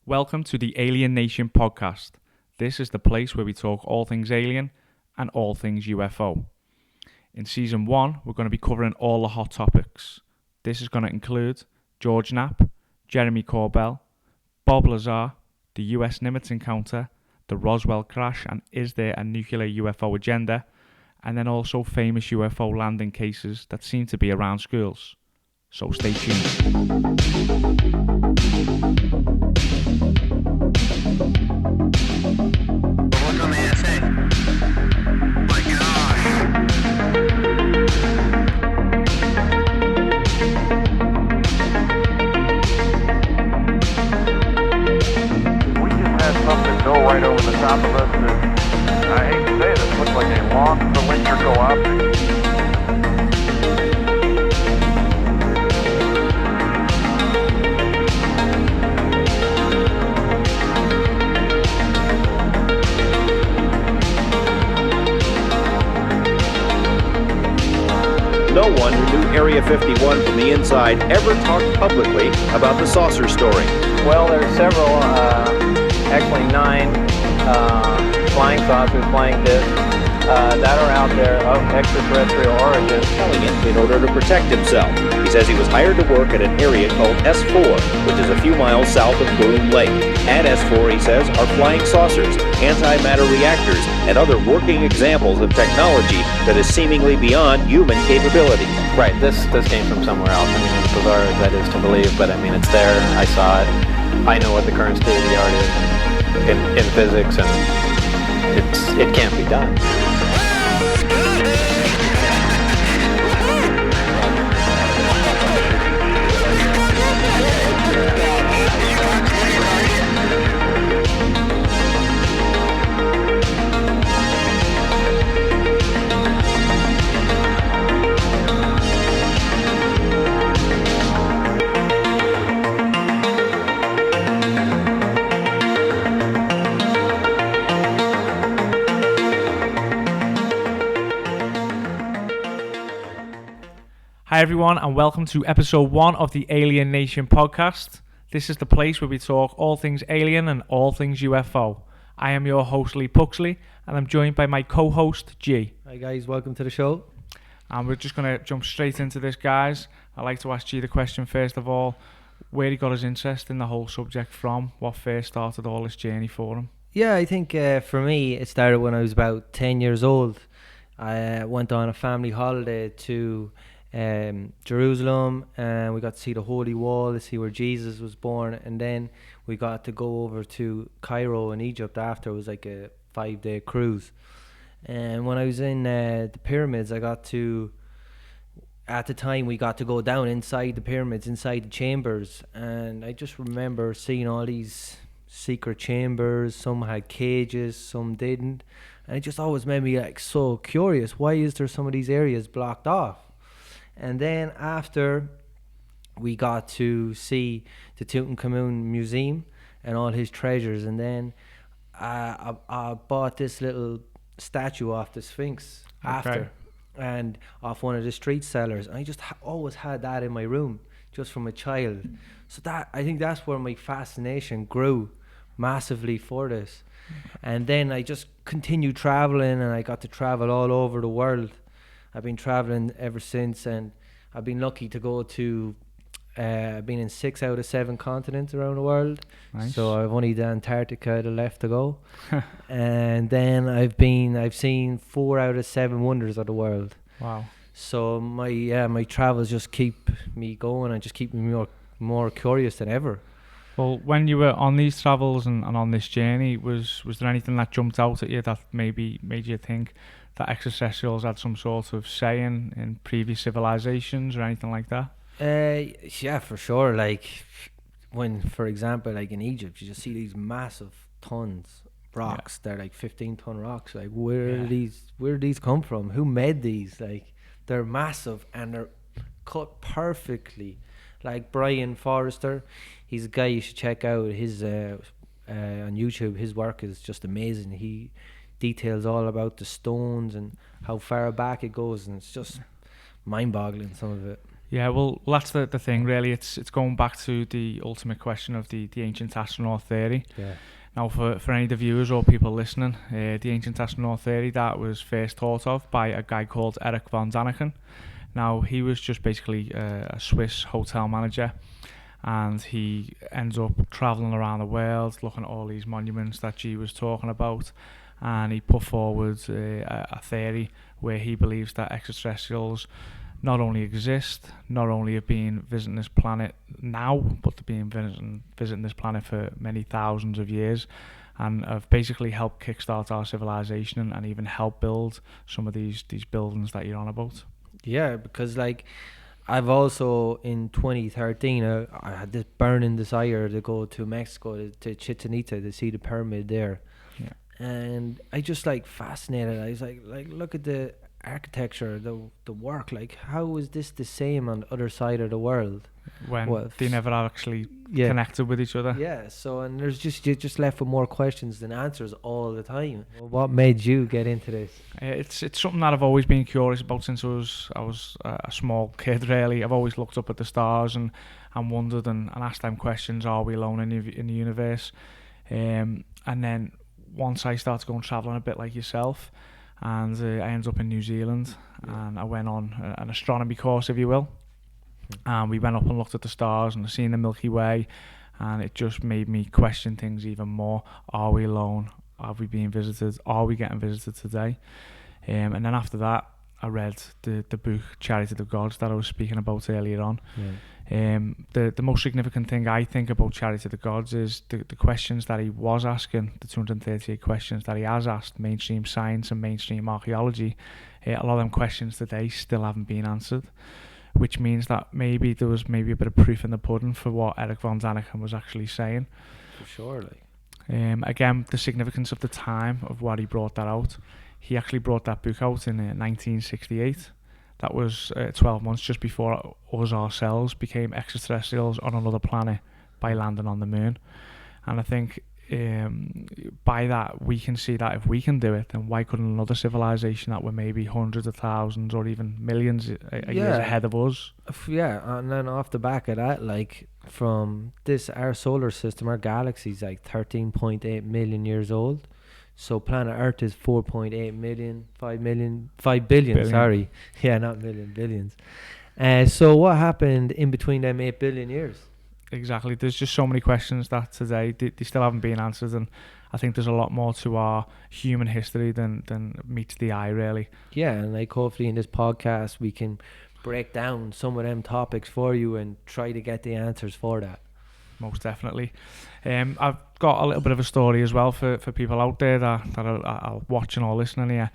Welcome to the Alien Nation podcast. This is the place where we talk all things alien and all things UFO. In season 1, we're going to be covering all the hot topics. This is going to include George Knapp, Jeremy Corbell, Bob Lazar, the US Nimitz encounter, the Roswell crash and is there a nuclear UFO agenda, and then also famous UFO landing cases that seem to be around schools. So stay tuned. Look on the essay. My gosh. We just had something go right over the top of us that, I hate to say this, looks like a long cylindrical object. No one who knew Area 51 from the inside ever talked publicly about the saucer story. Well, there's several, actually 9 flying saucers, flying discs that are out there of extraterrestrial origin. Telling it in order to protect himself. He says he was hired to work at an area called S4, which is a few miles south of Groom Lake. At S4, he says, are flying saucers, antimatter reactors, and other working examples of technology that is seemingly beyond human capability. Right, this came from somewhere else. I mean, as bizarre as that is to believe, but I mean, it's there. I saw it. I know what the current state of the art is in physics, and it can't be done. Hi everyone and welcome to episode 1 of the Alien Nation podcast. This is the place where we talk all things alien and all things UFO. I am your host Lee Puxley and I'm joined by my co-host G. Hi guys, welcome to the show. And we're just going to jump straight into this, guys. I'd like to ask G the question first of all, where he got his interest in the whole subject from, what first started all this journey for him. Yeah, I think for me it started when I was about 10 years old. I went on a family holiday to Jerusalem, and we got to see the Holy Wall, to see where Jesus was born, and then we got to go over to Cairo in Egypt after. It was like a 5-day cruise. And when I was in the pyramids, at the time we got to go down inside the pyramids, inside the chambers, and I just remember seeing all these secret chambers. Some had cages, some didn't, and it just always made me like so curious. Why is there some of these areas blocked off? And then after we got to see the Tutankhamun Museum and all his treasures, and then I bought this little statue off the Sphinx after, and off one of the street sellers. And I just always had that in my room, just from a child. So I think that's where my fascination grew massively for this. And then I just continued traveling, and I got to travel all over the world. I've been traveling ever since, and I've been lucky to go to I've been in 6 out of 7 continents around the world. Nice. So I've only the Antarctica left to go. And then I've seen 4 out of 7 wonders of the world. Wow. So my travels just keep me going and just keep me more curious than ever. Well, when you were on these travels and on this journey, was there anything that jumped out at you that maybe made you think that extraterrestrials had some sort of say in previous civilizations or anything like that? Yeah, for sure. Like when, for example, like in Egypt, you just see these massive tons rocks. Yeah. They're like 15-ton rocks. Like where did these come from? Who made these? Like they're massive and they're cut perfectly. Like Brian Forrester, he's a guy you should check out. His on YouTube, his work is just amazing. He details all about the stones and how far back it goes, and it's just mind-boggling, some of it. Yeah, well, that's the thing, really. It's going back to the ultimate question of the ancient astronaut theory. Yeah. Now, for any of the viewers or people listening, the ancient astronaut theory, that was first thought of by a guy called Erich von Däniken. Now, he was just basically a Swiss hotel manager, and he ends up travelling around the world, looking at all these monuments that G was talking about, and he put forward a theory where he believes that extraterrestrials not only exist, not only have been visiting this planet now, but they've been visiting this planet for many thousands of years, and have basically helped kickstart our civilization and even help build some of these buildings that you're on about. Yeah, because like I've also in 2013 I had this burning desire to go to Mexico to Chichen Itza to see the pyramid there. Yeah. And I just like fascinated. I was like look at the architecture, the work, like how is this the same on the other side of the world When they never actually connected with each other. Yeah, so and you're just left with more questions than answers all the time. Well, what made you get into this? It's something that I've always been curious about since I was a small kid, really. I've always looked up at the stars and wondered and asked them questions: are we alone in the universe? And then once I started going travelling a bit like yourself, and I ended up in New Zealand, and I went on an astronomy course, if you will. And we went up and looked at the stars and seen the Milky Way, and it just made me question things even more. Are we alone? Have we been visited? Are we getting visited today? And then after that, I read the book Charity to the Gods that I was speaking about earlier on. The most significant thing I think about Charity to the Gods is the questions that he was asking, the 238 questions that he has asked mainstream science and mainstream archaeology. A lot of them questions today still haven't been answered, which means that maybe there was a bit of proof in the pudding for what Erich von Däniken was actually saying. For sure, like. Again, the significance of the time of why he brought that out. He actually brought that book out in 1968. That was 12 months just before us ourselves became extraterrestrials on another planet by landing on the moon. And I think by that we can see that if we can do it, then why couldn't another civilization that were maybe hundreds of thousands or even millions years ahead of us? Yeah, and then off the back of that, like from our solar system, our galaxy's like 13.8 million years old. So planet Earth is 4.8 million, 5 billion, sorry. Yeah, not million, billions. So what happened in between them 8 billion years? Exactly. There's just so many questions that today they still haven't been answered, and I think there's a lot more to our human history than meets the eye, really. Yeah, and like hopefully in this podcast we can break down some of them topics for you and try to get the answers for that. Most definitely. I've got a little bit of a story as well for people out there that are watching or listening here.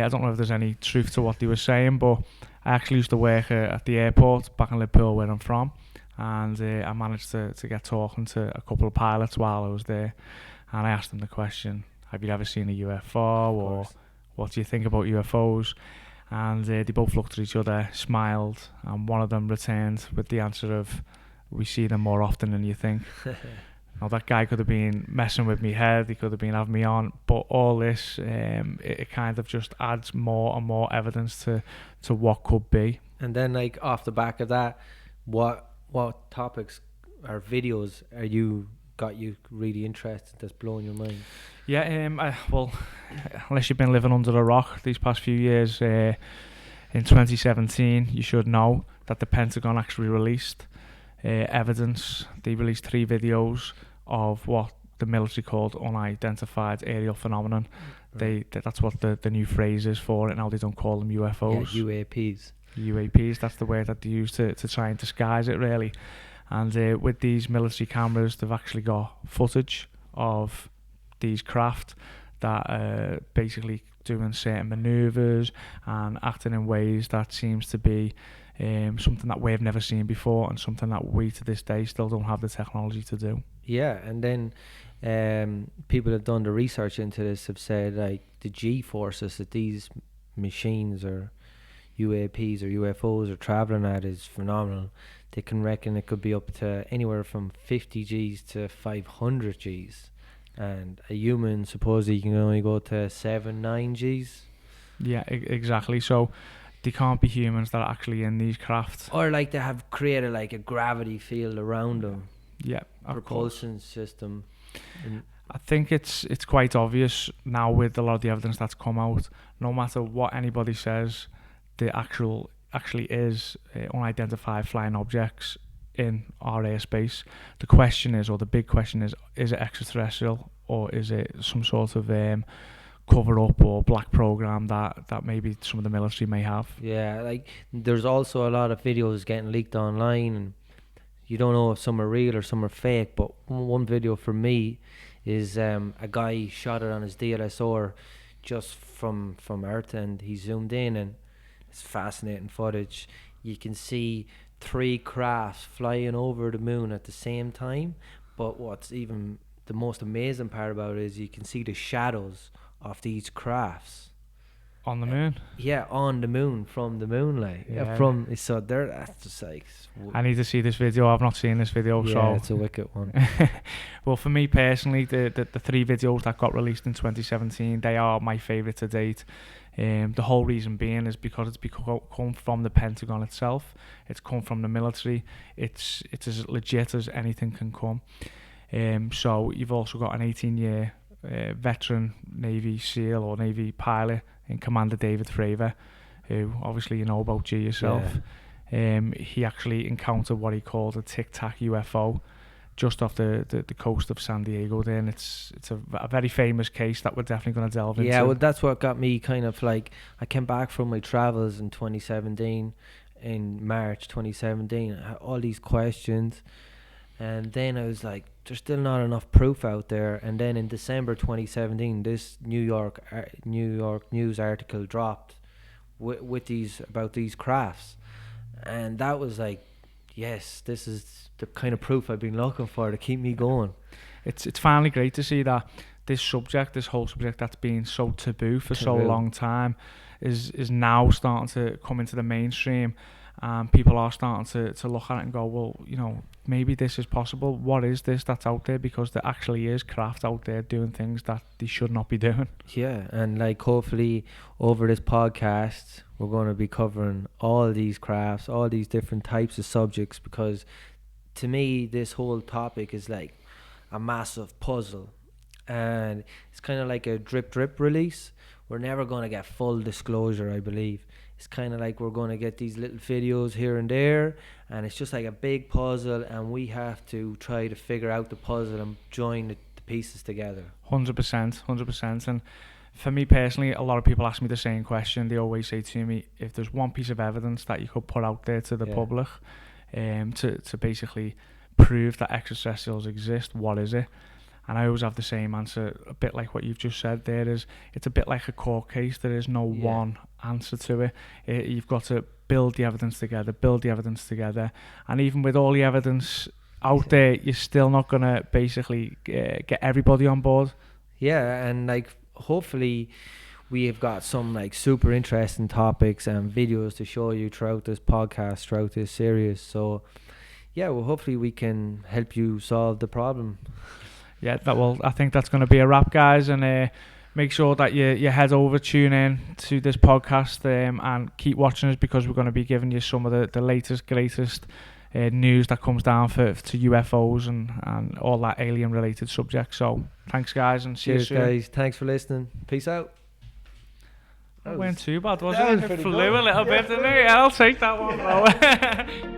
I don't know if there's any truth to what they were saying, but I actually used to work at the airport back in Liverpool, where I'm from, and I managed to get talking to a couple of pilots while I was there, and I asked them the question, have you ever seen a UFO, or what do you think about UFOs? And they both looked at each other, smiled, and one of them returned with the answer of, we see them more often than you think. Now, that guy could have been messing with me head, he could have been having me on, but all this, it kind of just adds more and more evidence to what could be. And then, like, off the back of that, what topics or videos got you really interested, that's blowing your mind? Yeah, well, unless you've been living under a rock these past few years, in 2017, you should know that the Pentagon actually released evidence. They released 3 videos of what the military called unidentified aerial phenomenon. Right. That's what the new phrase is for it now. They don't call them UFOs. Yeah, UAPs, that's the word that they use to try and disguise it, really. And with these military cameras, they've actually got footage of these craft that are basically doing certain maneuvers and acting in ways that seems to be something that we've never seen before, and something that we to this day still don't have the technology to do. Yeah, and then people have done the research into this have said like the G-forces that these machines or UAPs or UFOs are traveling at is phenomenal. They can reckon it could be up to anywhere from 50 Gs to 500 Gs, and a human supposedly can only go to 7-9 Gs. Yeah, exactly. So they can't be humans that are actually in these crafts. Or like they have created like a gravity field around them, Yeah, of course. propulsion system. And I think it's quite obvious now with a lot of the evidence that's come out. No matter what anybody says, the actually is unidentified flying objects in our airspace. The question is, or the big question is it extraterrestrial, or is it some sort of cover up or black program that maybe some of the military may have? yeah, like there's also a lot of videos getting leaked online, and you don't know if some are real or some are fake. But one video for me is a guy shot it on his DLSR just from Earth, and he zoomed in, and it's fascinating footage. You can see 3 crafts flying over the moon at the same time, but what's even the most amazing part about it is you can see the shadows of these crafts On the moon? yeah, on the moon, from the moonlight. Yeah. So there, that's just like I need to see this video. I've not seen this video, yeah, so it's a wicked one. well, for me personally, the 3 videos that got released in 2017, they are my favourite to date. The whole reason being is because it's come from the Pentagon itself. It's come from the military. It's as legit as anything can come. So you've also got an 18-year veteran Navy SEAL or Navy pilot in Commander David Fravor, who obviously you know about G yourself. He actually encountered what he called a Tic Tac UFO just off the coast of San Diego there, and it's a very famous case that we're definitely going to delve into. Yeah, well, that's what got me kind of like, I came back from my travels in 2017, in March 2017, I had all these questions, and then I was like, there's still not enough proof out there. And then in December 2017, this New York news article dropped with these, about these crafts, and that was like, yes, this is the kind of proof I've been looking for to keep me going. It's finally great to see that this whole subject that's been so taboo for so long time is now starting to come into the mainstream, and people are starting to look at it and go, well, you know, maybe this is possible. What is this that's out there? Because there actually is craft out there doing things that they should not be doing. Yeah, and like hopefully over this podcast we're going to be covering all these crafts, all these different types of subjects, because to me this whole topic is like a massive puzzle, and it's kind of like a drip release. We're never going to get full disclosure, I believe. It's kind of like we're going to get these little videos here and there, and it's just like a big puzzle, and we have to try to figure out the puzzle and join the pieces together. 100%. And for me personally, a lot of people ask me the same question. They always say to me, if there's one piece of evidence that you could put out there to the public, to basically prove that extraterrestrials exist, what is it? And I always have the same answer, a bit like what you've just said there. It's a bit like a court case. There is no one answer to it. You've got to build the evidence together. And even with all the evidence out there, you're still not going to basically get everybody on board. Yeah, and like hopefully we have got some like super interesting topics and videos to show you throughout this podcast, throughout this series. So yeah, well, hopefully we can help you solve the problem. Yeah, I think that's going to be a wrap, guys, and make sure that you head over, tune in to this podcast, and keep watching us, because we're going to be giving you some of the latest, greatest news that comes down to UFOs and all that alien-related subjects. So thanks, guys, and see you soon. Cheers, guys. Thanks for listening. Peace out. That wasn't too bad, was it? It flew a little bit, didn't it? I'll take that one, bro.